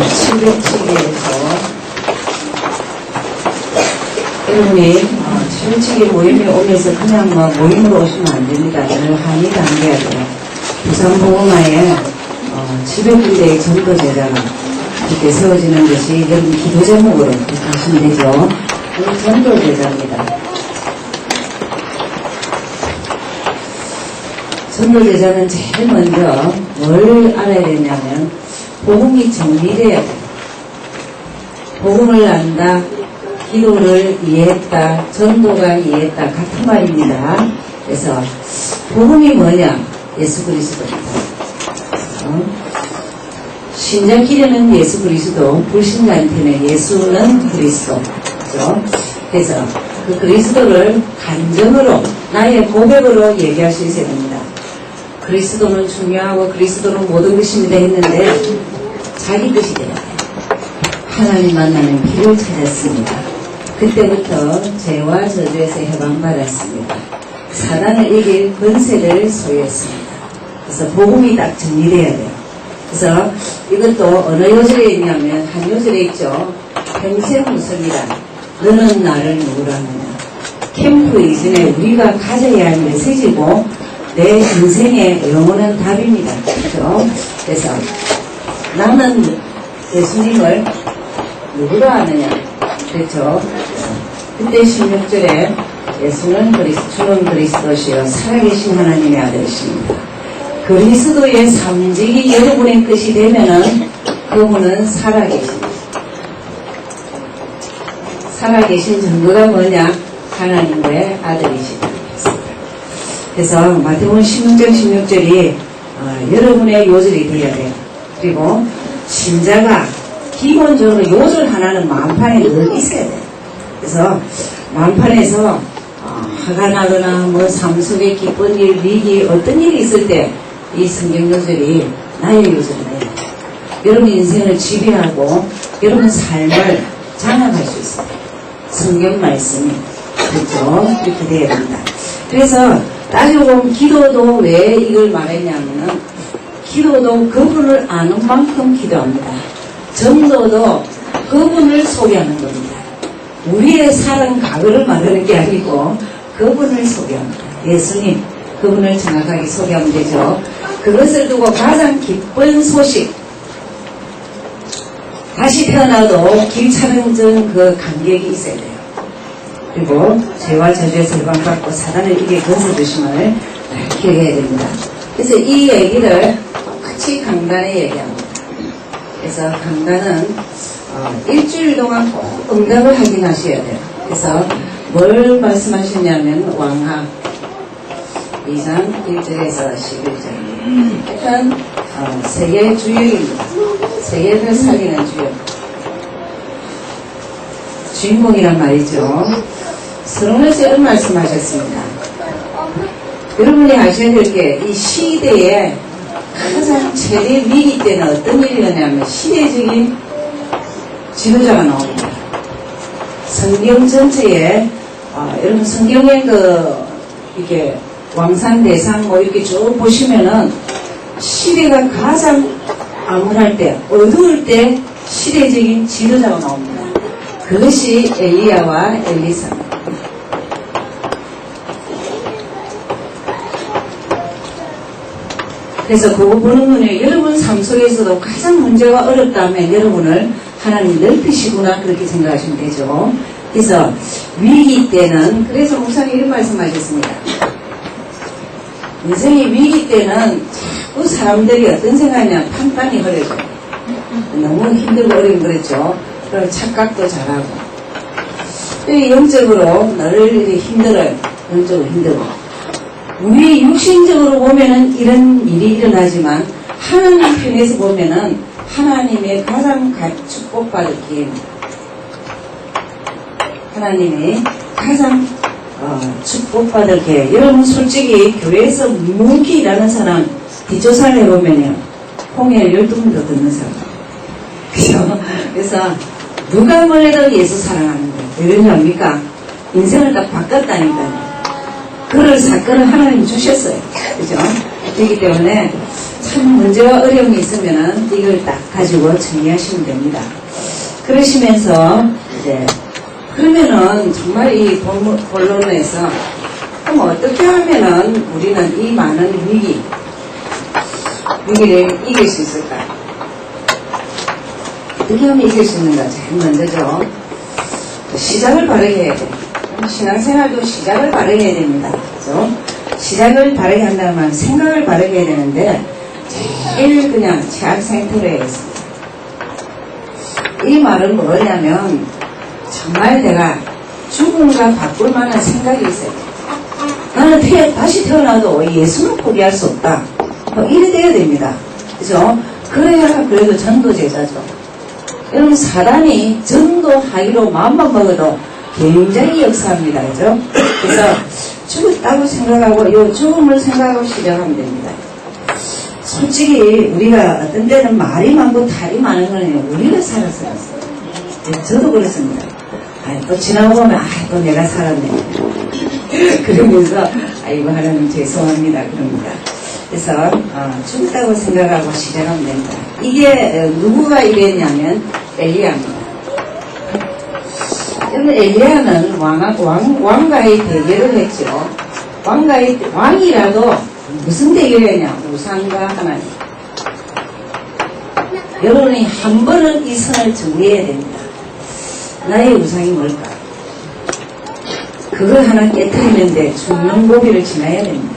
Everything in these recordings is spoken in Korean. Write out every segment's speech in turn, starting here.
700치기에서 여러분이 700치기 모임에 오면서 그냥 모임으로 오시면 안 됩니다. 여러 한이 담겨야 돼요. 부산보험화에 700군데의 전도제자가 이렇게 세워지는 것이 여러분 기도 제목으로 하시면 되죠. 전도제자입니다. 전도제자는 제일 먼저 뭘 알아야 되냐면 복음이 정리돼야 돼요. 복음을 안다, 기도를 이해했다, 전도가 이해했다 같은 말입니다. 그래서 복음이 뭐냐? 예수 그리스도입니다. 신자끼리는 예수 그리스도, 불신자한테는 예수는 그리스도. 그렇죠? 그래서 그 그리스도를 간증으로, 나의 고백으로 얘기할 수 있어야 됩니다. 그리스도는 중요하고 그리스도는 모든 것입니다 했는데 자기 것이 돼요. 하나님 만나는 길을 찾았습니다. 그때부터 죄와 저주에서 해방받았습니다. 사단을 이길 권세를 소유했습니다. 그래서 복음이 딱 정리돼야 돼요. 그래서 이것도 어느 요절에 있냐면 한 요절에 있죠. 평생 웃음이라 너는 나를 누구라 하느냐. 캠프 이전에 우리가 가져야 할 메시지고 내 인생의 영원한 답입니다. 그렇죠? 그래서 나는 예수님을 누구라 하느냐. 그렇죠? 그때 16절에 예수는 주는 그리스도시요 살아계신 하나님의 아들이십니다. 그리스도의 삼직이 여러분의 뜻이 되면은 그분은 살아계십니다. 살아계신 증거가 뭐냐? 하나님의 아들이십니다. 그래서 마태복음 16장 16절이 여러분의 요절이 되어야 돼요. 그리고 신자가 기본적으로 요절 하나는 마음판에 늘 있어야 돼요. 그래서 마음판에서 화가 나거나 삶 속에 기쁜 일, 위기, 어떤 일이 있을 때 이 성경 요절이 나의 요절이에요. 여러분 인생을 지배하고 여러분 삶을 장악할 수 있어요. 성경 말씀이. 그렇죠? 이렇게 되어야 됩니다. 그래서 따지고 보면 기도도 왜 이걸 말했냐면은 기도도 그분을 아는 만큼 기도합니다. 전도도 그분을 소개하는 겁니다. 우리의 사랑 과거를 말하는 게 아니고 그분을 소개합니다. 예수님 그분을 정확하게 소개하면 되죠. 그것을 두고 가장 기쁜 소식, 다시 태어나도 길차는 그 감격이 있어야 돼요. 그리고 죄와 저주에서 해방받고 사단을 이길 권세 주심을 기억해야 됩니다. 그래서 이 얘기를 같이 강단에 얘기합니다. 그래서 강단은 일주일 동안 꼭 응답을 확인하셔야 돼요. 그래서 뭘 말씀하셨냐면 왕하 2장 1절에서 11절. 일단 세계 주역입니다. 세계를 살리는 주역. 주인공이란 말이죠. 서론에서 이런 말씀하셨습니다. 여러분이 아셔야 될 게 이 시대에 가장 최대 위기 때는 어떤 일이 일어나냐면 시대적인 지도자가 나옵니다. 성경 전체에 여러분 성경의 이렇게 왕산 대상 이렇게 쭉 보시면은 시대가 가장 암울할 때, 어두울 때 시대적인 지도자가 나옵니다. 그것이 엘리야와 엘리사입니다. 그래서 그거 보는 눈에 여러분 삶 속에서도 가장 문제가 어렵다면 여러분을 하나님 넓히시구나 그렇게 생각하시면 되죠. 그래서 위기 때는, 그래서 목사님 이런 말씀하셨습니다. 인생의 위기 때는 자꾸 사람들이 어떤 생각이냐, 판단이 흐려져요. 너무 힘들고 어려운 그랬죠. 그럼 착각도 잘하고. 영적으로 늘 힘들어요. 영적으로 힘들고. 우리 육신적으로 보면은 이런 일이 일어나지만 하나님 편에서 보면은 하나님의 가장 축복받을 기회입니다. 하나님이 가장 축복받을 기회. 여러분 솔직히 교회에서 묵묵히 일하는 사람 뒷조사를 해보면요. 홍해를 12번 더 듣는 사람. 그죠? 그래서 누가 뭐래도 예수 사랑하는 거예요. 왜 그러냐니까 인생을 딱 바꿨다니까요. 그럴 사건을 하나님 주셨어요. 그죠? 그렇기 때문에 큰 문제와 어려움이 있으면은 이걸 딱 가지고 정리하시면 됩니다. 그러시면서 이제 그러면은 정말 이 본론에서 그럼 어떻게 하면은 우리는 이 많은 위기를 이길 수 있을까? 어떻게 하면 이길 수 있는가? 제일 먼저죠. 시작을 바르게 해야 돼요. 신앙생활도 시작을 바르게 해야 됩니다. 그죠? 시작을 바르게 한다는 말은 생각을 바르게 해야 되는데 제일 그냥 최악 상태로 해야겠습니다. 이 말은 뭐냐면 정말 내가 죽음과 바꿀 만한 생각이 있어요. 나는 다시 태어나도 예수는 포기할 수 없다. 이래 돼야 됩니다. 그죠? 그래야 그래도 전도제자죠. 여러분 사단이 전도하기로 마음만 먹어도 굉장히 역사합니다. 그죠? 그래서 죽었다고 생각하고 요 죽음을 생각하고 시작하면 됩니다. 솔직히 우리가 어떤 때는 말이 많고 탈이 많은 거는 우리가 살았어요. 저도 그렇습니다. 또 지나고 보면 또 내가 살았네. 그러면서 아이고 하나님 죄송합니다. 그럽니다. 그래서 죽었다고 생각하고 시작하면 됩니다. 이게 누구가 이랬냐면 엘리야입니다. 여러분 엘리야는 왕과의 대결을 했죠. 왕이라도 무슨 대결을 했냐? 우상과 하나님. 여러분이 한 번은 이 선을 정리해야 됩니다. 나의 우상이 뭘까? 그걸 하나 깨뜨리는데 죽는 고비를 지나야 됩니다.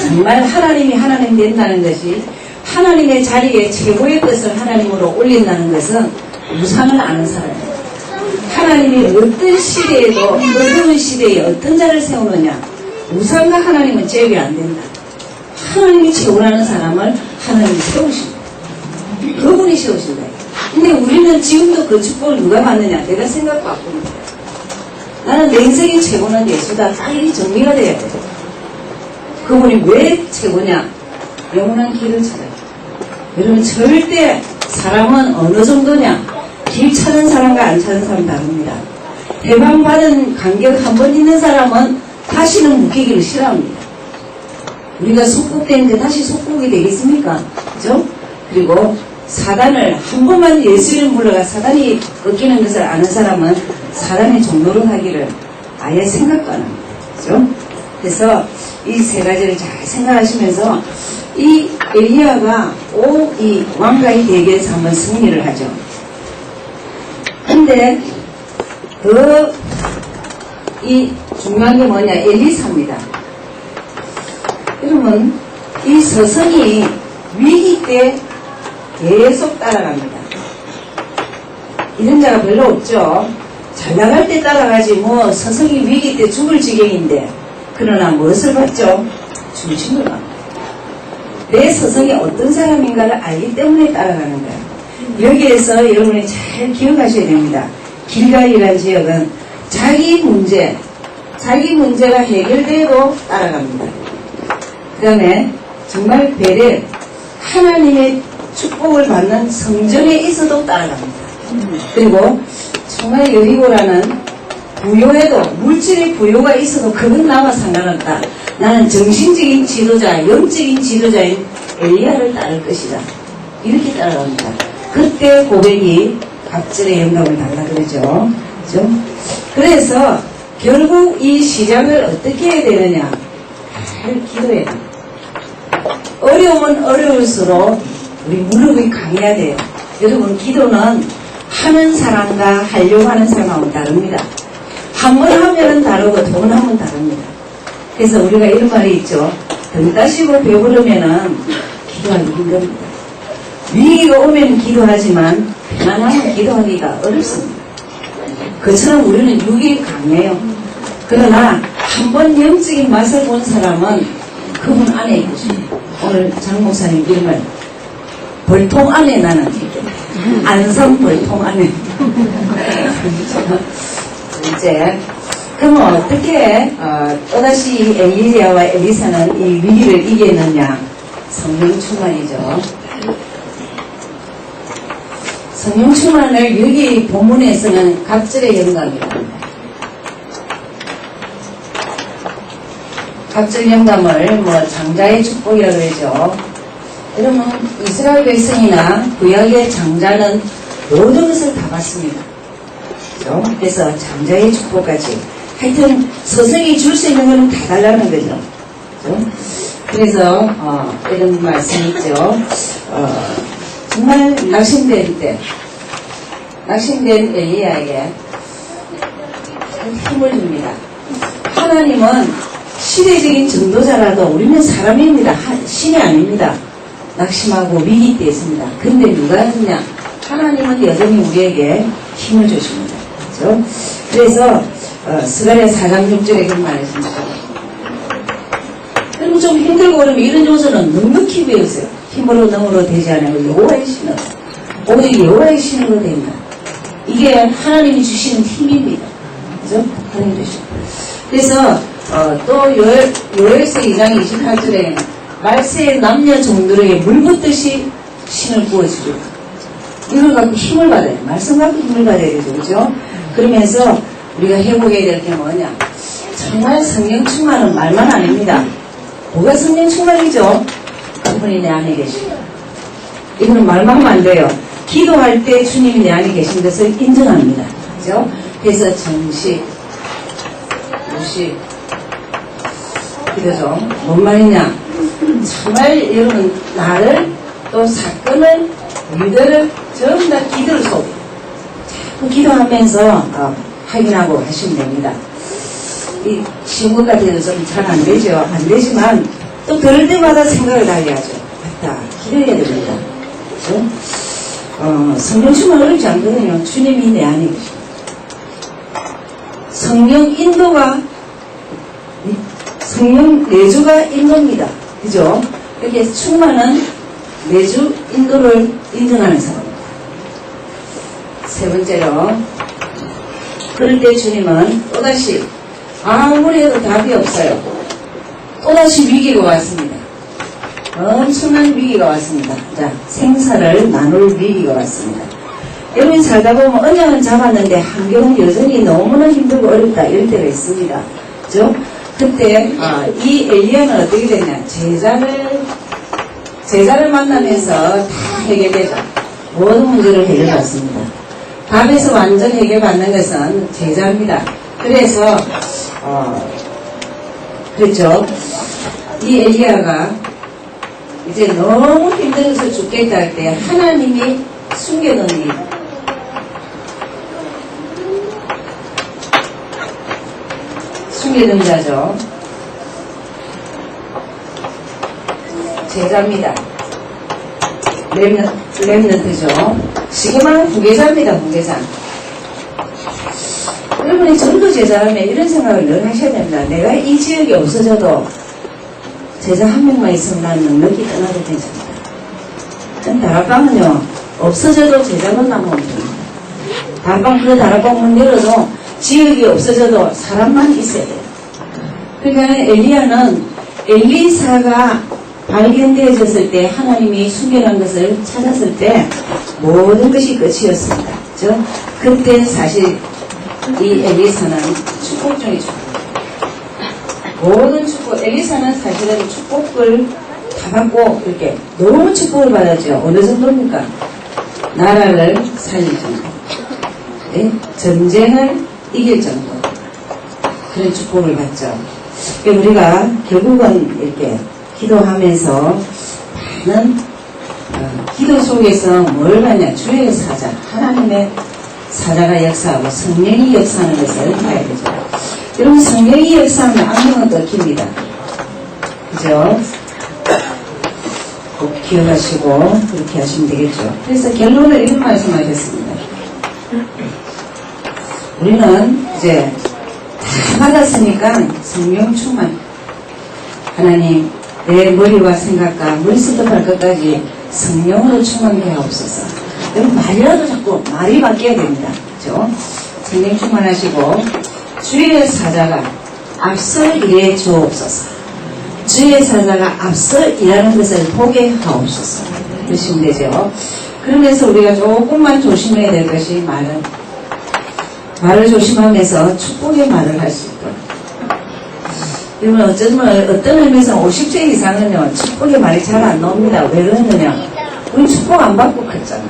정말 하나님이 하나님 된다는 것이 하나님의 자리에 최고의 것을 하나님으로 올린다는 것은 우상을 아는 사람입니다. 하나님이 어떤 시대에도 어려운 시대에 어떤 자를 세우느냐 우상과 하나님은 제외 안 된다. 하나님이 최고라는 사람을 하나님이 세우십니다. 그분이 세우신다. 근데 우리는 지금도 그 축복을 누가 받느냐 내가 생각 바꿉니다. 나는 내 인생의 최고는 예수다. 딱 이 정리가 돼야 돼요. 그분이 왜 최고냐? 영원한 길을 찾아요. 여러분 절대 사람은 어느 정도냐? 길 찾은 사람과 안 찾은 사람 다릅니다. 해방받은 간격 한 번 있는 사람은 다시는 묶이기를 싫어합니다. 우리가 속국되는데 다시 속국이 되겠습니까? 그죠? 그리고 사단을 한 번만 예수 이름 불러가 사단이 꺾이는 것을 아는 사람은 사단의 종로를 하기를 아예 생각도 안 합니다. 그죠? 그래서 이 세 가지를 잘 생각하시면서 이 엘리야가 이 왕과의 대결에서 한번 승리를 하죠. 근데 이 중요한 게 뭐냐? 엘리사입니다. 여러분 이 서성이 위기 때 계속 따라갑니다. 이런 자가 별로 없죠. 잘 나갈 때 따라가지 뭐 서성이 위기 때 죽을 지경인데 그러나 무엇을 봤죠? 중심을 갑니다. 내 서성이 어떤 사람인가를 알기 때문에 따라가는 거예요. 여기에서 여러분이 잘 기억하셔야 됩니다. 길갈이라는 지역은 자기 문제가 해결돼도 따라갑니다. 그 다음에 정말 베레 하나님의 축복을 받는 성전에 있어도 따라갑니다. 그리고 정말 여리고라는 부요에도 물질의 부요가 있어도 그건 나와 상관없다. 나는 정신적인 지도자, 영적인 지도자인 엘리야를 따를 것이다. 이렇게 따라갑니다. 그때 고백이 갑절의 영감을 달라 그러죠. 그죠? 그래서 결국 이 시작을 어떻게 해야 되느냐? 잘 기도해야 됩니다. 어려우면 어려울수록 우리 무릎이 강해야 돼요. 여러분 기도는 하는 사람과 하려고 하는 사람하고 다릅니다. 한 번 하면은 다르고 두 번 하면 다릅니다. 그래서 우리가 이런 말이 있죠. 등 따시고 배부르면은 기도하기 힘듭니다. 위기가 오면 기도하지만 편안하면 기도하기가 어렵습니다. 그처럼 우리는 육이 강해요. 그러나 한 번 영적인 맛을 본 사람은 그분 안에 있고 싶어요. 오늘 장 목사님 이런 말 벌통 안에 나는 안성 벌통 안에 이제 그러면 어떻게 또다시 엘리야와 엘리사는 이 위기를 이겼느냐? 성령 충만이죠. 성령 충만을 여기 본문에서는 갑절의 영감이라고 합니다. 갑절 영감을 장자의 축복이라고 그러죠. 여러분, 이스라엘 백성이나 구약의 장자는 모든 것을 다 받습니다. 그렇죠? 그래서 장자의 축복까지. 하여튼 서성이 줄 수 있는 거는 다 달라는 거죠. 그렇죠? 그래서 이런 말씀이 있죠. 정말 낙심된 엘리야에게 힘을 줍니다. 하나님은 시대적인 전도자라도 우리는 사람입니다. 신이 아닙니다. 낙심하고 위기 때 있습니다. 근데 누가 했냐? 하나님은 여전히 우리에게 힘을 주십니다. 그렇죠? 그래서 스가랴 4장 6절에 그런 말을 했습니다. 그리고 좀 힘들고 그러면 이런 요소는 넉넉히 배우세요. 힘으로 능으로 되지 않아요. 여호와의 신은 오직 여호와의 신으로 됩니다. 이게 하나님이 주시는 힘입니다. 그죠? 하나님 주시는. 그래서 또 요엘서 2장 28절에 말세의 남녀 종들에게 물 붓듯이 신을 부어주고 이걸 갖고 힘을 받아요. 말씀 갖고 힘을 받아야 되죠. 그죠? 그러면서 우리가 회복해야 될 게 뭐냐? 정말 성령 충만은 말만 아닙니다. 뭐가 성령 충만이죠? 그분이 내 안에 계십니다. 이거는 말만 하면 안 돼요. 기도할 때 주님이 내 안에 계신 것을 인정합니다. 그죠? 그래서 정식, 무식, 기도죠. 뭔 말이냐? 정말 여러분, 나를 또 사건을, 일들을 전부 다 기도를 속 자꾸 기도하면서 확인하고 하시면 됩니다. 이 쉬운 것 같아도 좀 잘 안 되죠. 안 되지만 또 그럴 때마다 생각을 하게 하죠. 맞다. 기도해야 됩니다. 그렇죠? 성령 충만 어렵지 않거든요. 주님이 내 안에 계십니다. 성령 인도가 성령 내주가 인도입니다. 그죠? 이렇게 충만은 내주 인도를 인정하는 사람입니다. 세 번째로 그럴 때 주님은 또다시 아무리 해도 답이 없어요. 또다시 위기가 왔습니다. 엄청난 위기가 왔습니다. 자, 생사를 나눌 위기가 왔습니다. 여러분 살다 보면 언약은 잡았는데 환경은 여전히 너무나 힘들고 어렵다 이럴 때가 있습니다. 그죠? 그때 이 엘리야는 어떻게 되냐? 제자를 만나면서 다 해결되죠. 모든 문제를 해결받습니다. 답에서 완전 해결받는 것은 제자입니다. 그래서 그렇죠. 이 엘리야가 이제 너무 힘들어서 죽겠다 할 때 하나님이 숨겨놓은 일 숨겨놓은 자죠. 제자입니다. 렘넌트죠. 시그마는 후계자입니다. 후계자. 여러분이 전도 제자라면 이런 생각을 늘 하셔야 됩니다. 내가 이 지역에 없어져도 제자 한 명만 있으면 난 넉넉히 떠나도 괜찮다. 전 다락방은요, 없어져도 제자만 남으면 됩니다. 다락방, 그 다락방 문 열어도 지역이 없어져도 사람만 있어야 돼요. 그러니까 엘리야는 엘리사가 발견되어졌을 때 하나님이 숨겨놓은 것을 찾았을 때 모든 것이 끝이었습니다. 그렇죠? 그때 사실 이 엘리사는 축복 중에 축복. 모든 축복, 엘리사는 사실은 축복을 다 받고 이렇게 너무 축복을 받았죠. 어느 정도입니까? 나라를 살릴 정도, 네? 전쟁을 이길 정도 그런 축복을 받죠. 우리가 결국은 이렇게 기도하면서 많은 기도 속에서 뭘 받냐? 주의 사자, 하나님의 사자가 역사하고 성령이 역사하는 것을 봐야 되죠. 여러분 성령이 역사하면 악령은 꺾입니다. 그죠? 꼭 기억하시고 그렇게 하시면 되겠죠. 그래서 결론을 이런 말씀하셨습니다. 우리는 이제 다 받았으니까 성령 충만. 하나님 내 머리와 생각과 머리부터 발끝까지 성령으로 충만케 하옵소서. 여러분 말이라도 자꾸 말이 바뀌어야 됩니다. 그죠? 성령 충만하시고 주의 사자가 앞서 일해 주옵소서. 주의 사자가 앞서 일하는 것을 보게 하옵소서. 그러시면 되죠. 그러면서 우리가 조금만 조심해야 될 것이 말을 조심하면서 축복의 말을 할 수 있도록. 그러면 어떤 의미에서 50세 이상은요, 축복이 말이 잘 안 나옵니다. 왜 그러느냐? 우리 축복 안 받고 컸잖아요.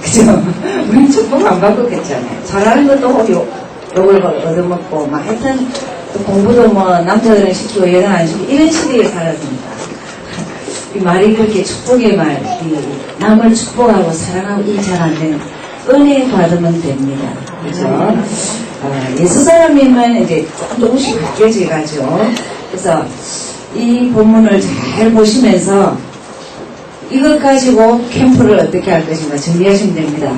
그죠? 우리 축복 안 받고 컸잖아요. 잘하는 것도 욕을 얻어먹고, 막 하여튼, 공부도 뭐, 남자들은 시키고, 여자는 안 시키고, 이런 시대에 살았습니다. 이 말이 그렇게 축복의 말, 남을 축복하고 사랑하고 일 잘 안 되는, 은혜 받으면 됩니다. 그죠? 예수 사람이면 이제 조금씩 바뀌어져 가죠. 그래서 이 본문을 잘 보시면서 이것 가지고 캠프를 어떻게 할 것인가 정리하시면 됩니다.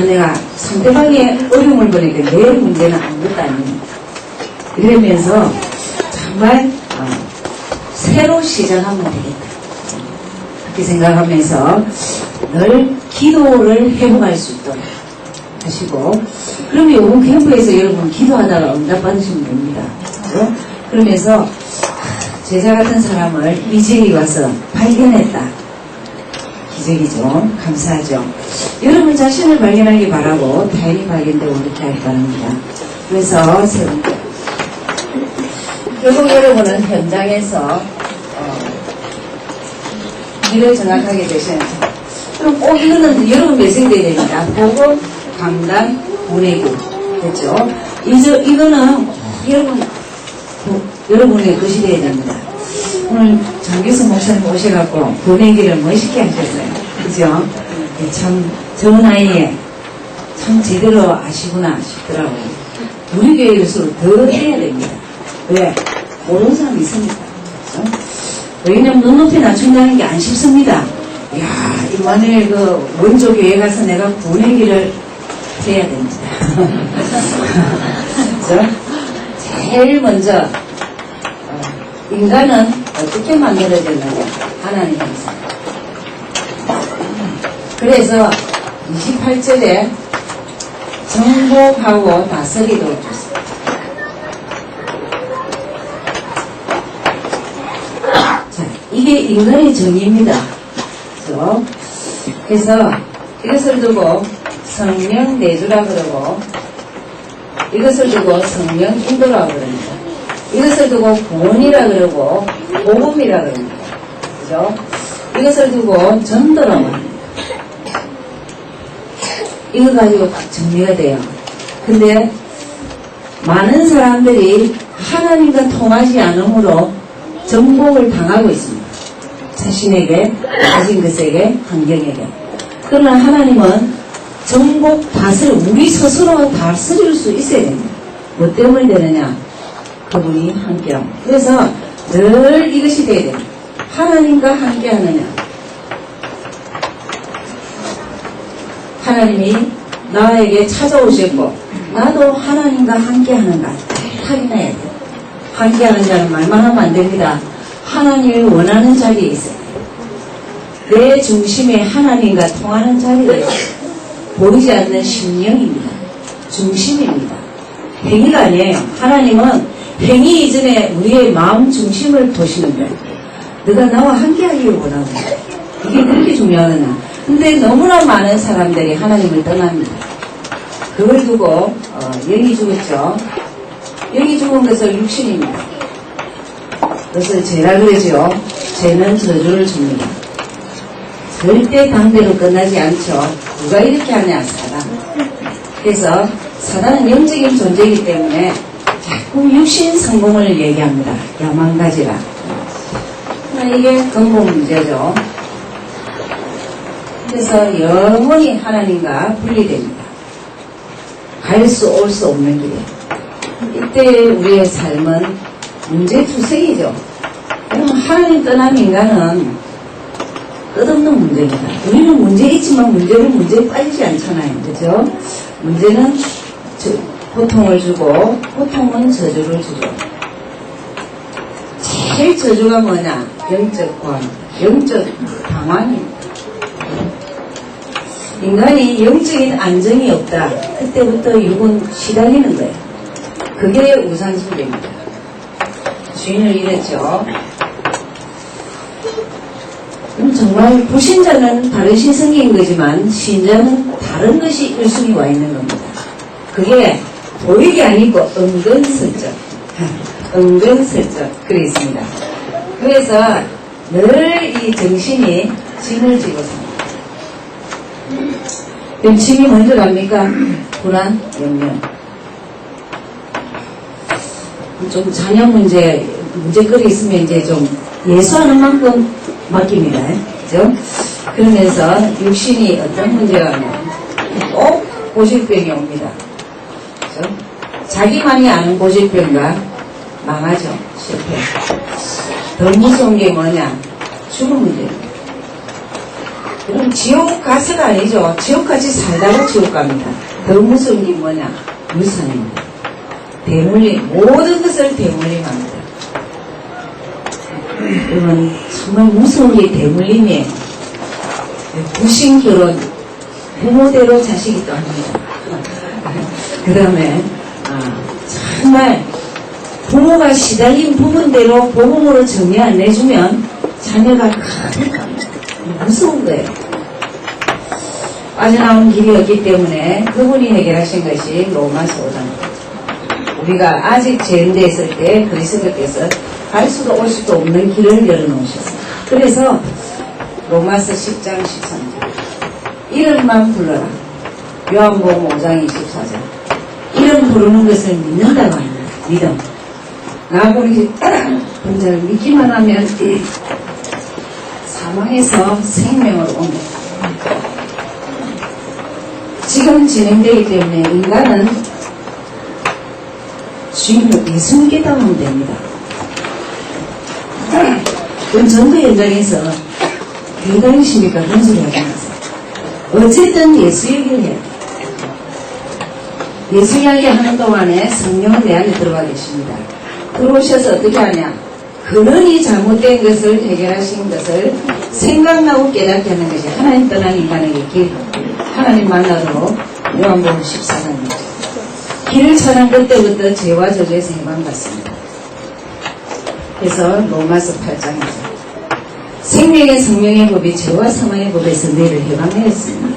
내가 상대방의 어려움을 보니까 내 문제는 아무것도 아닙니다. 이러면서 정말 새로 시작하면 되겠다. 그렇게 생각하면서 늘 기도를 회복할 수 있도록 하시고, 그러면 이번 캠프에서 여러분 기도하다가 응답 받으시면 됩니다. 그렇죠? 그러면서 제자 같은 사람을 이제에 와서 발견했다. 기적이죠. 감사하죠. 여러분 자신을 발견하기 바라고 타인이 발견되고 그렇게 하기 바랍니다. 그래서 세 번째, 결국 여러분은 현장에서 일을 정확하게 되시면서, 그럼 꼭 이거는 여러분 매생돼야 됩니다. 보고 강단, 보내기. 됐죠? 이거는 여러분의 것이 되어야 됩니다. 오늘 장교수 목사님 오셔갖고 보내기를 멋있게 하셨어요. 그죠? 저 나이에 참 제대로 아시구나 싶더라고요. 우리 교회일수록 더 해야 됩니다. 왜? 모르는 사람이 있으니까. 그렇죠? 왜냐면 눈높이 낮춘다는 게 안 쉽습니다. 이야, 이만일 원조 교회 가서 내가 보내기를 해야 됩니다. 그렇죠? 제일 먼저 인간은 어떻게 만들어졌느냐? 하나님께서. 그래서 28절에 정복하고 다스리도록 줬습니다. 자, 이게 인간의 정의입니다. 그렇죠? 그래서 이것을 두고 성령 내주라 그러고, 이것을 두고 성령 인도라 그럽니다. 이것을 두고 구원이라 그러고 복음이라 그럽니다. 그죠? 이것을 두고 전도라고 합니다. 이거 가지고 딱 정리가 돼요. 근데 많은 사람들이 하나님과 통하지 않으므로 정복을 당하고 있습니다. 자신에게, 가진 것에게, 환경에게. 그러나 하나님은 정복, 우리 스스로 다스릴 수 있어야 됩니다. 뭐 때문에 되느냐? 그분이 함께하고. 그래서 늘 이것이 돼야 됩니다. 하나님과 함께 하느냐? 하나님이 나에게 찾아오셨고, 나도 하나님과 함께 하는가? 확인해야 돼요. 함께 하는 자는 말만 하면 안 됩니다. 하나님이 원하는 자리에 있어요. 내 중심에 하나님과 통하는 자리에 보이지 않는 심령입니다. 중심입니다. 행위가 아니에요. 하나님은 행위 이전에 우리의 마음 중심을 보시는데, 너가 나와 함께 하기를 원하는 거야. 이게 그렇게 중요하구나. 근데 너무나 많은 사람들이 하나님을 떠납니다. 그걸 두고 영이 죽었죠. 영이 죽은 것을 육신입니다. 그것을 죄라 그러죠. 죄는 저주를 줍니다. 절대 당대로 끝나지 않죠. 누가 이렇게 하냐? 사단. 그래서 사단은 영적인 존재이기 때문에 자꾸 육신 성공을 얘기합니다. 야망가지라. 이게 근본 문제죠. 그래서 영원히 하나님과 분리됩니다. 갈 수 올 수 없는 길이에요. 이때 우리의 삶은 문제투성이죠. 여러분, 하나님 떠난 인간은 끝없는 문제입니다. 우리는 문제 있지만 문제는 문제에 빠지지 않잖아요. 그죠? 문제는 고통을 주고, 고통은 저주를 주죠. 제일 저주가 뭐냐? 영적 고안, 영적 방황입니다. 인간이 영적인 안정이 없다. 그때부터 육은 시달리는 거예요. 그게 우상숭배입니다. 주인을 잃었죠. 정말 불신자는 다른 신성인 거지만 신자는 다른 것이 1순위 와 있는 겁니다. 그게 보이게 아니고 은근슬쩍. 은근슬쩍 그래 있습니다. 그래서 늘 이 정신이 짐을 지고 삽니다. 그럼 짐이 먼저 갑니까? 불안, 염려. 좀 자녀 문제거리 있으면 이제 좀 예수하는 만큼 맡깁니다. 그죠? 그러면서 육신이 어떤 문제가 오냐면 꼭 고질병이 옵니다. 그죠? 자기만이 아는 고질병과 망하죠. 실패. 더 무서운 게 뭐냐? 죽음 문제입니다. 그럼 지옥 가서가 아니죠. 지옥까지 살다가 지옥 갑니다. 더 무서운 게 뭐냐? 유산입니다. 대물림, 모든 것을 대물림합니다. 그러면 정말 무서운 게 대물림이에요. 부신 결혼, 부모대로 자식이 떠납니다. 그 다음에 정말 부모가 시달린 부분대로 보험으로 정리 안 내주면 자녀가 가득합니다. 무서운 거예요. 빠져나오는 길이 없기 때문에 그분이 해결하신 것이 로마서 5장. 우리가 아직 죄인되어 있을 때 그리스도께서 갈 수도 올 수도 없는 길을 열어놓으셨어요. 그래서 로마서 10장 13절 이름만 불러라. 요한복음 5장 24절 이름 부르는 것을 믿는다고 합니다. 믿음. 나보니 혼자를 믿기만 하면 사망에서 생명으로 옵니다. 지금 진행되기 때문에 인간은 주님을 예수 믿겠다고 하면 됩니다. 그럼 전도 현장에서 교단이십니까? 그런 소리 하지 마세요. 어쨌든 예수 얘기를 해요. 예수 이야기 하는 동안에 성령은 내 안에 들어가 계십니다. 들어오셔서 어떻게 하냐? 근원이 잘못된 것을 해결하신 것을 생각나고 깨닫게 하는 것이 하나님 떠난 인간에게 길. 하나님 만나도록 요한복음 14장입니다. 길을 찾은 그때부터 죄와 저주에서 해방받습니다. 그래서 로마서 8장에서 생명의 성령의 법이 죄와 사망의 법에서 너희를 해방하였습니다.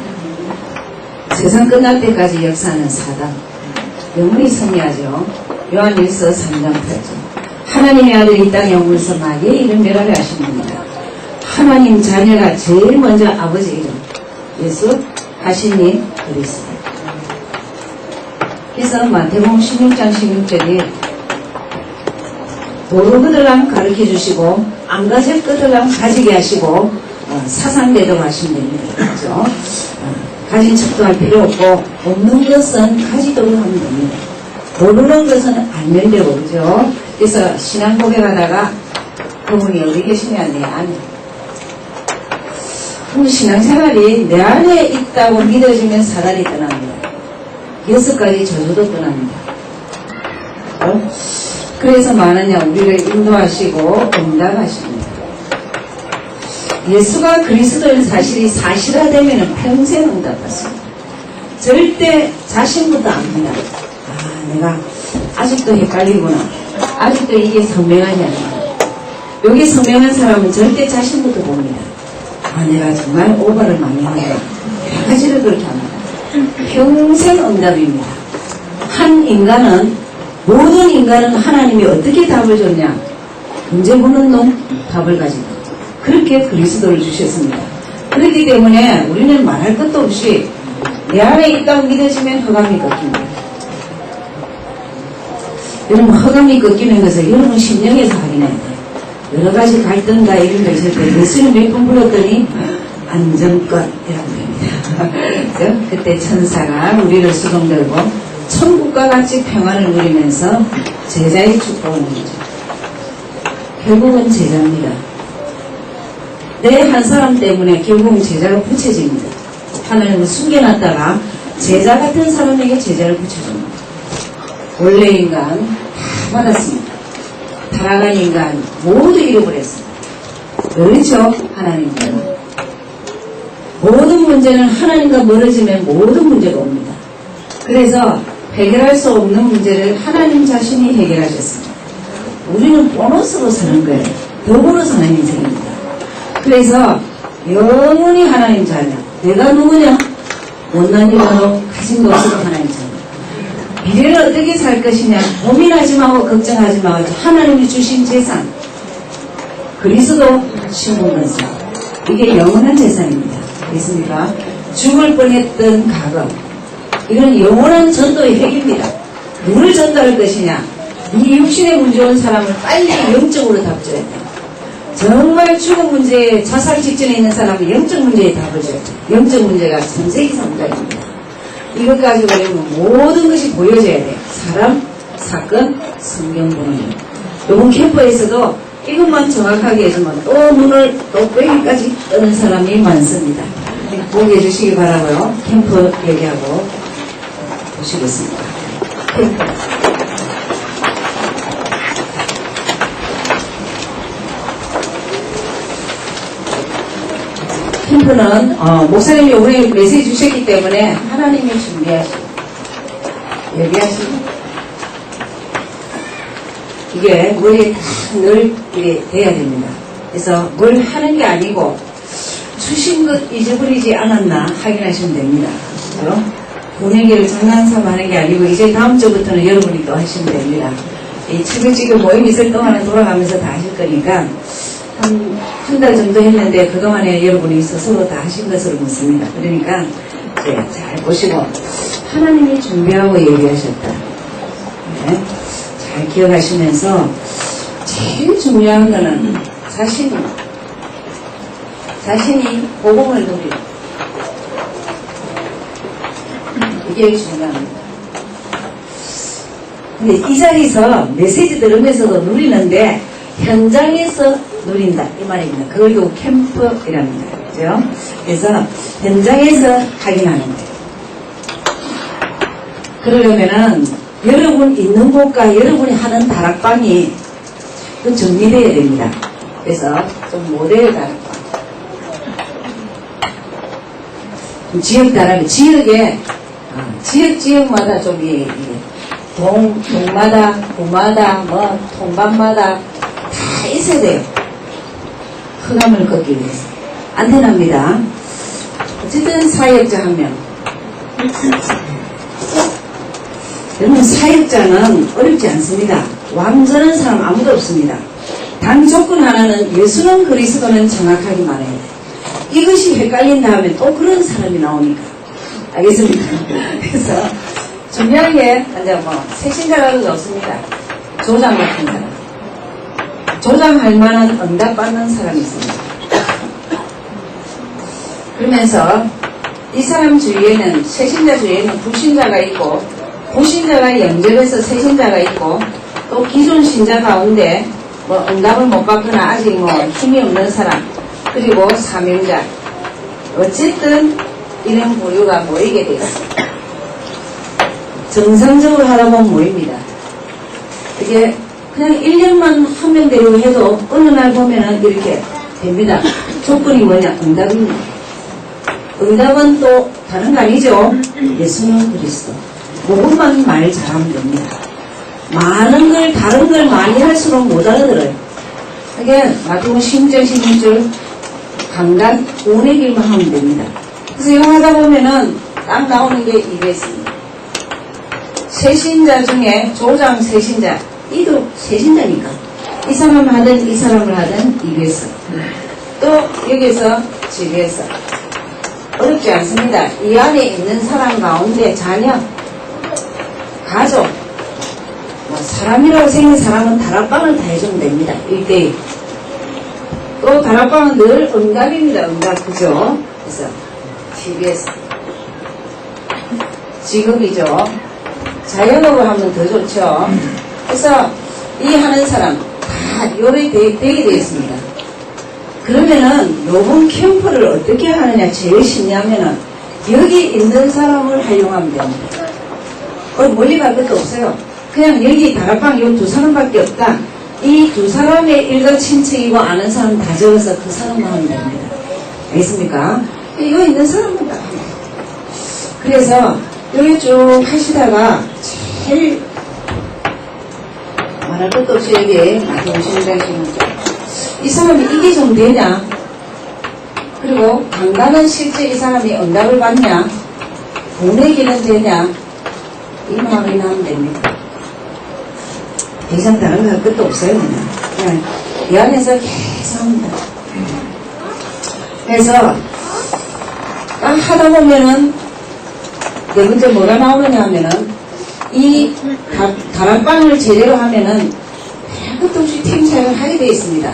세상 끝날 때까지 역사하는 사단 영원히 승리하죠. 요한일서 3장 8절 하나님의 아들이 이 땅에 오면서 마귀의 이름 멸하게 하신 분이다. 하나님 자녀가 제일 먼저 아버지 이름 예수 하시니 그리스도. 그래서 마태복음 16장 16절이 도로 그들랑 가르쳐주시고 안 가질 것들랑 가지게 하시고 사상대도 하시면 됩니다. 그렇죠? 가진 척도 할 필요 없고 없는 것은 가지도록 하면 됩니다. 모르는 것은 알면 되고 그죠? 그래서 신앙 고백하다가 그분이 어디 계시냐 내 안에 그럼 신앙생활이 내 안에 있다고 믿어지면 사단이 떠납니다. 6가지 저주도 떠납니다. 그래서 많으냐 우리를 인도하시고 응답하십니다. 예수가 그리스도인 사실이 사실화되면 평생 응답받습니다. 절대 자신부터 압니다. 내가 아직도 헷갈리구나. 아직도 이게 선명하지 않나. 여기 선명한 사람은 절대 자신부터 봅니다. 내가 정말 오바를 많이 한다. 여러 가지를 그렇게 합니다. 평생 응답입니다. 모든 인간은 하나님이 어떻게 답을 줬냐? 문제 보는 놈 답을 가지고 그렇게 그리스도를 주셨습니다. 그렇기 때문에 우리는 말할 것도 없이 내 안에 있다고 믿어지면 허감이 꺾입니다. 여러분 허감이 꺾이는 것을 여러분 심령에서 확인해야 돼요. 여러 가지 갈등과 이런 거 있을 때 예수를 몇 번 불렀더니 안정권이라고 합니다. 그때 천사가 우리를 수동들고 천국과 같이 평안을 누리면서 제자의 축복을 누리죠. 결국은 제자입니다. 내 한 사람 때문에 결국은 제자가 붙여집니다. 하나님은 숨겨놨다가 제자 같은 사람에게 제자를 붙여줍니다. 원래 인간 다 받았습니다. 타락한 인간 모두 잃어버렸습니다. 그렇죠? 하나님께는 모든 문제는 하나님과 멀어지면 모든 문제가 옵니다. 그래서 해결할 수 없는 문제를 하나님 자신이 해결하셨습니다. 우리는 보너스로 사는 거예요. 더불어 사는 인생입니다. 그래서 영원히 하나님 자녀. 내가 누구냐? 못난 이라도 가진 것으로 하나님 자녀. 미래를 어떻게 살 것이냐 고민하지 말고 걱정하지 말고 하나님이 주신 재산 그리스도 신분건설 이게 영원한 재산입니다. 그렇습니까? 죽을 뻔했던 과거 이건 영원한 전도의 핵입니다. 누구를 전도할 것이냐 이 육신에 문제 온 사람을 빨리 영적으로 답줘야 돼요. 정말 죽음 문제에 자살 직전에 있는 사람은 영적 문제에 답을 줘야 돼요. 영적 문제가 전세기 성장입니다. 이것 가지고 모든 것이 보여져야 돼요. 사람, 사건, 성경 보는 이번 캠프에서도 이것만 정확하게 해주면 또 눈을 또 빼기까지 뜨는 사람이 많습니다. 보게 해주시기 바라고요. 캠프 얘기하고 보시겠습니다. 캠프는 목사님이 오늘 메시지 주셨기 때문에 하나님이 준비하시고 얘기하시고 이게 머리에 늘 이게 돼야 됩니다. 그래서 뭘 하는 게 아니고 주신 것 잊어버리지 않았나 확인하시면 됩니다. 그죠? 보내기를 장난삼아 하는 게 아니고 이제 다음 주부터는 여러분이 또 하시면 됩니다. 이 지금 모임 있을 동안은 돌아가면서 다 하실 거니까 한 달 정도 했는데 그동안에 여러분이 스스로 다 하신 것으로 묻습니다. 그러니까 이제 잘 보시고 하나님이 준비하고 얘기하셨다. 네. 잘 기억하시면서 제일 중요한 거는 자신이 복음을 누리고 이게 중요합니다. 근데 이 자리에서 메시지 들으면서도 누리는데 현장에서 누린다 이 말입니다. 그걸 또 캠프이랍니다. 그죠? 그래서 현장에서 확인하는 거예요. 그러려면은 여러분 있는 곳과 여러분이 하는 다락방이 또 정리되어야 됩니다. 그래서 좀 모델 다락방, 지역 다락방, 지역마다 좀 동마다, 구마다, 통방마다 다 있어야 돼요. 흑암을 걷기 위해서. 안테나입니다. 어쨌든 사역자 한 명. 여러분 사역자는 어렵지 않습니다. 완전한 사람 아무도 없습니다. 단 조건 하나는 예수는 그리스도는 정확하게 말해야 돼요. 이것이 헷갈린 다음에 또 그런 사람이 나오니까. 알겠습니까? 그래서 중요한 게 이제 새신자라도 없습니다. 조장 같은 사람. 조장할 만한 응답받는 사람이 있습니다. 그러면서 이 사람 주위에는 새신자 주위에는 불신자가 있고 불신자가 영접해서 새신자가 있고 또 기존 신자 가운데 응답을 못 받거나 아직 힘이 없는 사람 그리고 사명자 어쨌든 이런 부류가 모이게 되었습니다. 정상적으로 하다 보면 모입니다. 이게 그냥 1년만 한 명 데리고 해도 어느 날 보면은 이렇게 됩니다. 조건이 뭐냐? 응답입니다. 응답은 또 다른 거 아니죠? 예수는 그리스도. 그것만 말 잘하면 됩니다. 많은 걸, 다른 걸 많이 할수록 못 알아들어요. 이게 마태복음 16절, 16절 강단, 운의 길만 하면 됩니다. 그래서 이거 하다 보면은 딱 나오는 게 이게 있습니다. 새신자 중에 조장 새신자, 이도 새신자니까. 이 사람을 하든 이 사람을 하든 입에서. 또 여기서 집에서. 어렵지 않습니다. 이 안에 있는 사람 가운데 자녀, 가족, 사람이라고 생긴 사람은 다락방을 다 해주면 됩니다. 1대1. 또 다락방은 늘 응답입니다. 응답, 그죠? 그래서 TBS. 직업이죠. 자영업을 하면 더 좋죠. 그래서 이 하는 사람 다 요래 되게 되어 있습니다. 그러면은 요번 캠프를 어떻게 하느냐 제일 쉽냐면은 여기 있는 사람을 활용하면 됩니다. 멀리 갈 것도 없어요. 그냥 여기 다락방 요 두 사람밖에 없다. 이 두 사람의 일가 친척이고 아는 사람 다 적어서 그 사람만 하면 됩니다. 알겠습니까? 이거 있는 사람은 다 합니다. 그래서 여기 쭉 하시다가 제일 말할 것도 없이 여기 마태복음 이 사람이 이게 좀 되냐? 그리고 강단은 실제 이 사람이 응답을 받냐? 보내기는 되냐? 이만하게 하면 됩니다. 더 이상 다른 거 할 것도 없어요. 그냥 이 안에서 계속 합니다. 그래서 딱 하다 보면은 네 번째 뭐가 나오느냐 하면은 이 다락방을 제대로 하면은 별것도 없이 팀 사용을 하게 되어 있습니다.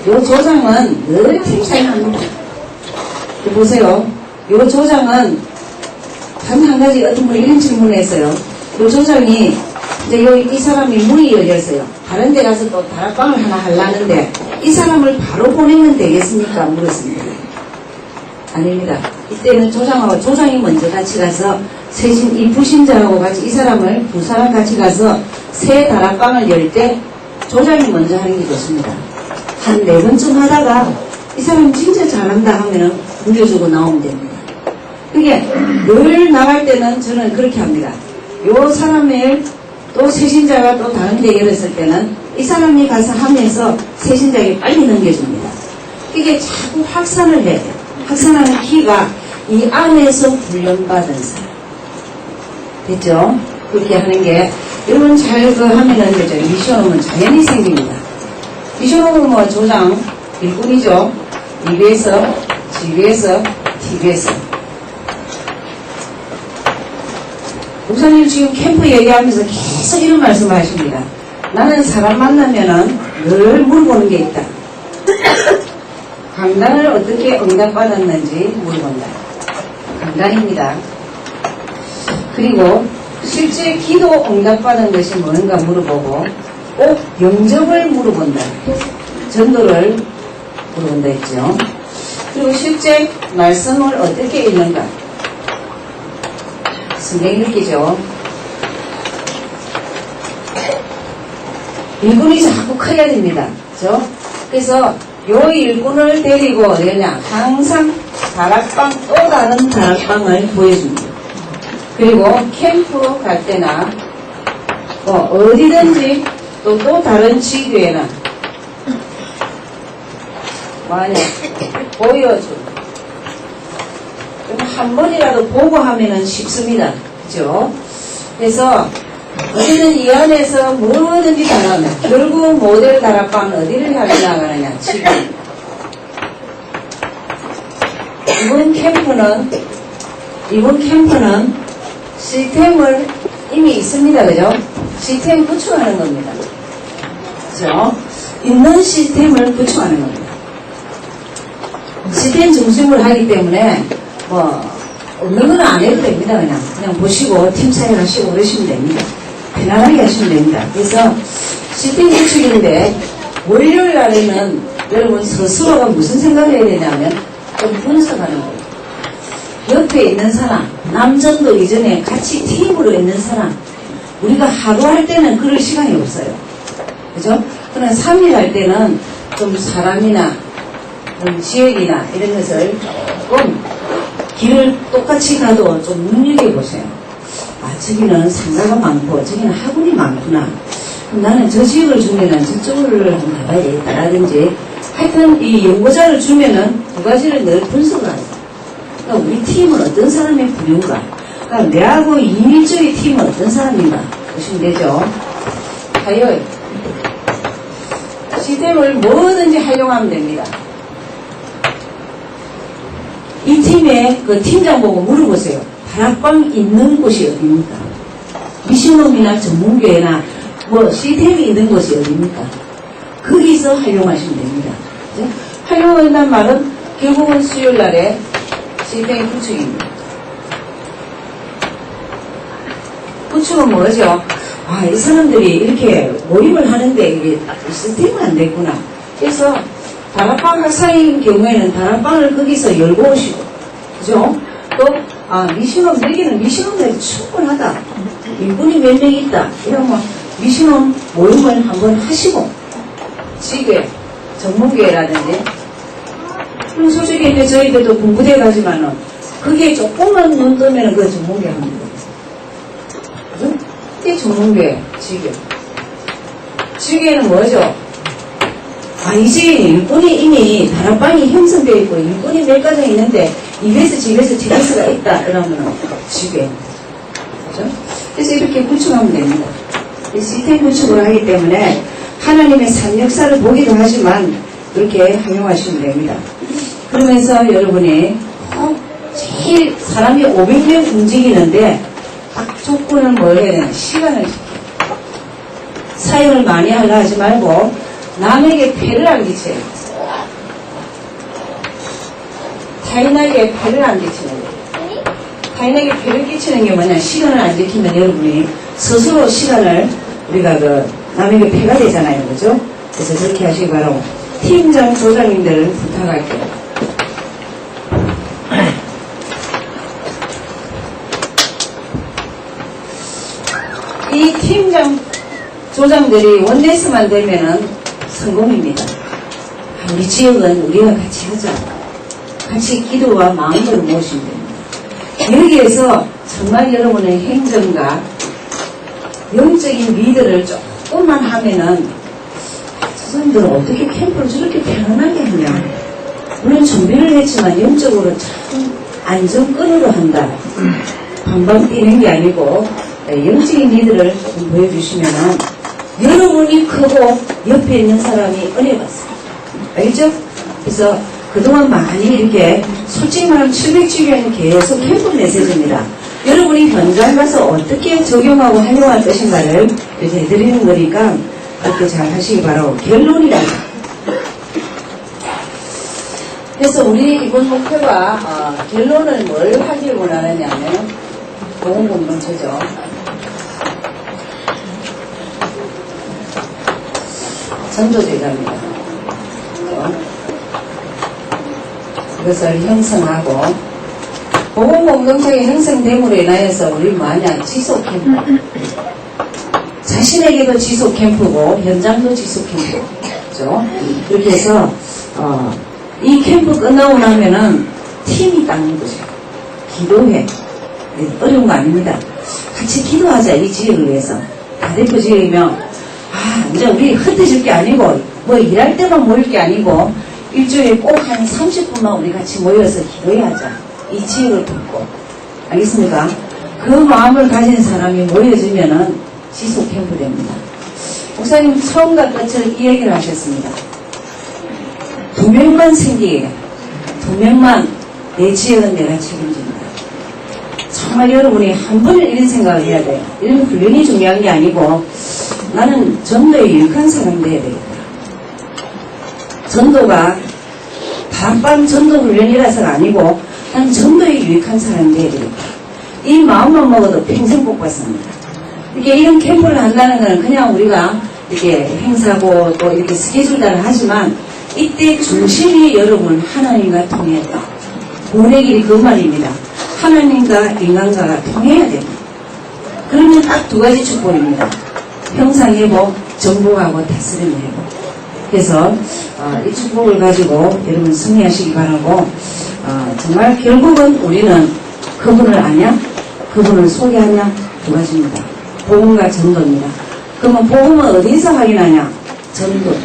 요 조장은 늘 팀 사용합니다. 보세요. 요 조장은 단 한 가지 어떤 분이 이런 질문을 했어요. 요 조장이 이제 이 사람이 문이 열렸어요. 다른 데 가서 또 다락방을 하나 하려는데 이 사람을 바로 보내면 되겠습니까? 물었습니다. 아닙니다. 이때는 조장이 먼저 같이 가서 이 부신자하고 같이 이 사람을 두 사람 같이 가서 새 다락방을 열 때 조장이 먼저 하는 게 좋습니다. 한 4번쯤 하다가 이 사람 진짜 잘한다 하면은 물려주고 나오면 됩니다. 그게 늘 나갈 때는 저는 그렇게 합니다. 요 사람을 또 새신자가 또 다른 데 열었을 때는 이 사람이 가서 하면서 새신자에게 빨리 넘겨줍니다. 이게 자꾸 확산을 해야 돼요. 확산하는 키가 이 안에서 훈련받은 사람. 됐죠? 그렇게 하는 게, 여러분 잘 하면은 되죠. 미션홈은 자연히 생깁니다. 미션홈은 뭐 조장, 일꾼이죠. EBS, GBS, TBS. 목사님 지금 캠프 얘기하면서 계속 이런 말씀을 하십니다. 나는 사람 만나면은 늘 물어보는 게 있다. 강단을 어떻게 응답받았는지 물어본다. 강단입니다. 그리고 실제 기도 응답받은 것이 뭔가 물어보고 꼭 영접을 물어본다. 전도를 물어본다 했죠. 그리고 실제 말씀을 어떻게 읽는가. 성경 읽기죠. 일꾼이 자꾸 커야 됩니다. 그죠? 그래서 요 일꾼을 데리고 어디냐 항상 다락방 또 다른 다락방을 보여줍니다. 그리고 캠프 갈 때나 어디든지 또 다른 지교회나 만약 보여줘. 한 번이라도 보고 하면은 쉽습니다. 그죠? 그래서 어디든 이 안에서 뭐든지 다 나옵니다. 결국 모델 다락방 어디를 향해 나가느냐 지금 이번 캠프는 시스템을 이미 있습니다. 그죠? 시스템 구축하는 겁니다. 그죠? 있는 시스템을 구축하는 겁니다. 시스템 중심으로 하기 때문에 없는 건 안 해도 됩니다. 그냥 보시고 팀 사역 하시고 그러시면 됩니다. 편안하게 하시면 됩니다. 그래서 시스템 구축인데 월요일 날에는 여러분 스스로가 무슨 생각을 해야 되냐면 좀 분석하는 거예요. 옆에 있는 사람, 남전도 이전에 같이 팀으로 있는 사람, 우리가 하루 할 때는 그럴 시간이 없어요. 그죠? 그러나 3일 할 때는 좀 사람이나 좀 지역이나 이런 것을 조금 길을 똑같이 가도 좀 눈여겨보세요. 아, 저기는 상가가 많고 저기는 학원이 많구나. 그럼 나는 저 지역을 주면은 저쪽을 한번 가봐야 되겠다라든지 하여튼 이 연구자를 주면은 두 가지를 늘 분석을 하죠. 그러니까 우리 팀은 어떤 사람의 부류인가, 그러니까 내하고 이밀적인 팀은 어떤 사람인가 보시면 되죠. 화요일 시스템을 뭐든지 활용하면 됩니다. 이 팀의 그 팀장 보고 물어보세요. 다락방 있는 곳이 어디입니까? 미션홈이나 전문교회나 시스템이 있는 곳이 어디입니까? 거기서 활용하시면 됩니다. 그죠? 활용한다는 말은 결국은 수요일 날에 시스템 구축입니다. 구축은 뭐죠? 아, 이 사람들이 이렇게 모임을 하는데 이게 시스템은 안 됐구나. 그래서 다락방 학사인 경우에는 다락방을 거기서 열고 오시고, 그죠? 또, 미신홈, 여기는 미신홈들이 충분하다. 인분이 몇 명 있다. 이러면 미신홈 모임을 한번 하시고, 지교회, 전문교회라든지, 그럼 솔직히 이제 저희들도 공부대 가지만은, 그게 조금만 눈 뜨면은 그 전문교회 합니다. 그죠? 이게 전문교회, 지교회. 지교회는 뭐죠? 이제 일꾼이 이미 다락방이 형성되어 있고 일꾼이 몇 가정 있는데 EBS, GBS, TBS가 있다 이러면 지교회. 그죠? 그래서 이렇게 구축하면 됩니다. 시스템 구축을 하기 때문에 하나님의 산 역사를 보기도 하지만 그렇게 활용하시면 됩니다. 그러면서 여러분이 제일 사람이 500명 움직이는데 딱 조건은 뭘 해야 되나? 시간을 사용을 많이 하려 하지 말고 남에게 폐를 안 끼쳐요. 타인에게 폐를 안 끼치는 거예요. 타인에게 폐를 끼치는 게 뭐냐? 시간을 안 지키면 여러분이 스스로 시간을 우리가 남에게 폐가 되잖아요. 그죠? 그래서 그렇게 하시기 바라고 팀장, 조장님들을 부탁할게요. 이 팀장, 조장들이 원내스만 되면은 성공입니다. 우리 지역은 우리가 같이 하자. 같이 기도와 마음을 모으시면 됩니다. 여기에서 정말 여러분의 행정과 영적인 리더를 조금만 하면은 저 사람들은 어떻게 캠프를 저렇게 편안하게 하냐. 물론 준비를 했지만 영적으로 참 안정권으로 한다. 방방 뛰는 게 아니고 영적인 리더를 조금 보여주시면은 여러분이 크고 옆에 있는 사람이 은혜 받습니다. 알죠? 그래서 그동안 많이 이렇게 솔직히 말하면 700주기에는 계속 캠프 메시지입니다. 여러분이 현장 가서 어떻게 적용하고 활용할 것인가를 이렇게 해드리는 거니까 그렇게 잘 하시기 바라고. 결론이다. 그래서 우리 이번 목표가 결론을 뭘 하길 원하느냐면 보건공동체죠. 전도제자입니다. 이것을 형성하고 보건공동체가 형성됨으로 인하여서 우리 뭐하냐? 지속캠프. 자신에게도 지속캠프고 현장도 지속캠프죠. 그렇게 해서 이 캠프 끝나고 나면은 팀이 닦는 거죠. 기도회. 어려운 거 아닙니다. 같이 기도하자. 이 지역을 위해서. 다대표 지역이면 이제 우리 흩어질 게 아니고 뭐 일할 때만 모일 게 아니고 일주일에 꼭 한 30분만 우리 같이 모여서 기도해야자. 이 지역을 돕고. 알겠습니까? 그 마음을 가진 사람이 모여지면은 지속 캠프 됩니다. 목사님 처음과 끝을 이 얘기를 하셨습니다. 2명만 생기게 2명만 내 지역은 내가 책임집니다. 정말 여러분이 한 번은 이런 생각을 해야 돼요. 이런 훈련이 중요한 게 아니고 나는 전도에 유익한 사람 돼야 되겠다. 전도가 다락방 전도 훈련이라서가 아니고 난 전도에 유익한 사람이 돼야 되겠다. 이 마음만 먹어도 평생 복 받습니다. 이렇게 이런 캠프를 한다는 건 그냥 우리가 이렇게 행사고 또 이렇게 스케줄단을 하지만 이때 중심이 여러분 하나님과 통했다. 본의 길이 그 말입니다. 하나님과 인간과가 통해야 됩니다. 그러면 딱 2가지 축복입니다. 형상회복, 정복하고 다스림 회복. 그래서 이 축복을 가지고 여러분 승리하시기 바라고 정말 결국은 우리는 그분을 아냐? 그분을 소개하냐? 2가지입니다. 복음과 전도입니다. 그러면 복음은 어디서 확인하냐? 전도.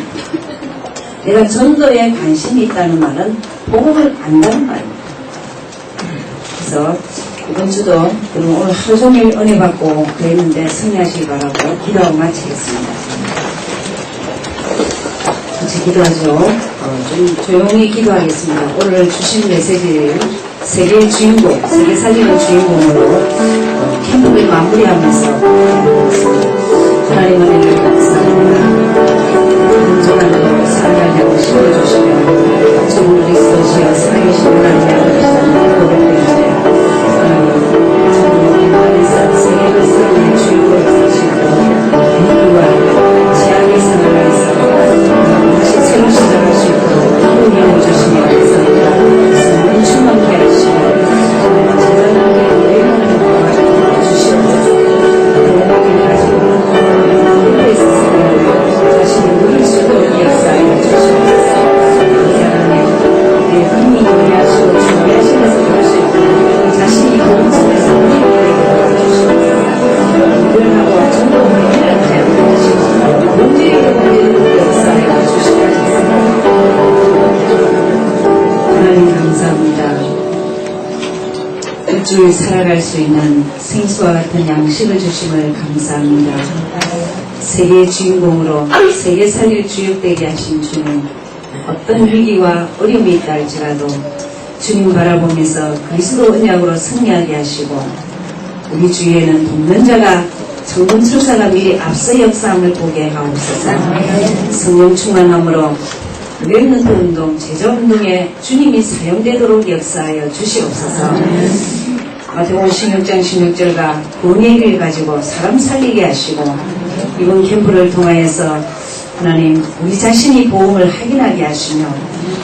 내가 전도에 관심이 있다는 말은 복음을 안다는 말입니다. 그래서 이번 주도 여러분 오늘 하루 종일 은혜 받고 그랬는데 승리하시기 바라고 기도하고 마치겠습니다. 같이 기도하죠. 좀 조용히 기도하겠습니다. 오늘 주신 메시지를 세계의 주인공, 세계 살리는 주인공으로 캠프를 마무리하면서 하나님 은혜를 감사합니다. 온전한 살아가려고 심어주시며 전부 그리스도시여 살아계신 하나님 아버지 고백되주세요. 하나님 안에서 세계를 살리는 주인공을 사시고 인류와 재앙의 상황에서 다시 새로 시작할 수 있도록 기쁨이 오주시며 감사합니다. 성령 충만케 하시고 제자들에게 여행하는 것과 주시옵소서. 그런 가지고 그에 있어서 자신이 누릴 수도 없게 역사하여 주시옵소서. 이 하나님 내 흥미 하시고 준비하시면서 그러실 늘 살아갈 수 있는 생수와 같은 양식을 주심을 감사합니다. 세계의 주인공으로 세계 살릴 주역되게 하신 주님, 어떤 위기와 어려움이 있다 할지라도 주님 바라보면서 그리스도 언약으로 승리하게 하시고, 우리 주위에는 돕는 자가 정금 천사가 미리 앞서 역사함을 보게 하옵소서. 성령 충만함으로 렘넌트 운동, 제자운동에 주님이 사용되도록 역사하여 주시옵소서. 마태복음 16장 16절과 구원의 길을 가지고 사람 살리게 하시고, 이번 캠프를 통하여서 하나님 우리 자신이 복음을 확인하게 하시며,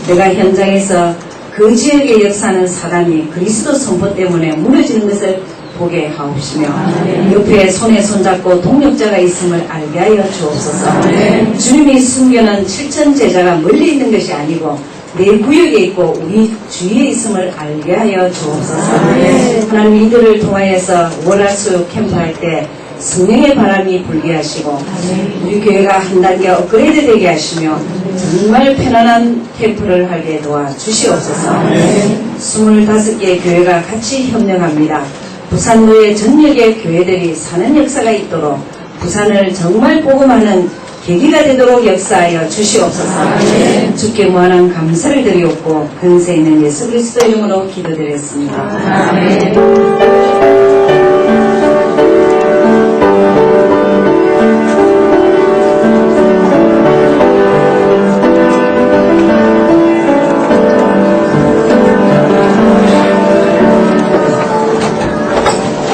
내가 현장에서 그 지역에 역사하는 사단이 그리스도 선포 때문에 무너지는 것을 보게 하옵시며, 옆에 손에 손잡고 동력자가 있음을 알게 하여 주옵소서. 주님이 숨겨놓은 7천 제자가 멀리 있는 것이 아니고 내 구역에 있고 우리 주위에 있음을 알게 하여 주옵소서. 하나님 이들을 통하여서 월화수 캠프할 때 성령의 바람이 불게 하시고, 우리 교회가 한 단계 업그레이드 되게 하시며 정말 편안한 캠프를 하게 도와주시옵소서. 25개의 교회가 같이 협력합니다. 부산노예 전역의 교회들이 사는 역사가 있도록 부산을 정말 복음하는 계기가 되도록 역사하여 주시옵소서. 주께 무한한 감사를 드리옵고 근세 있는 예수 그리스도 이름으로 기도드렸습니다. 아멘.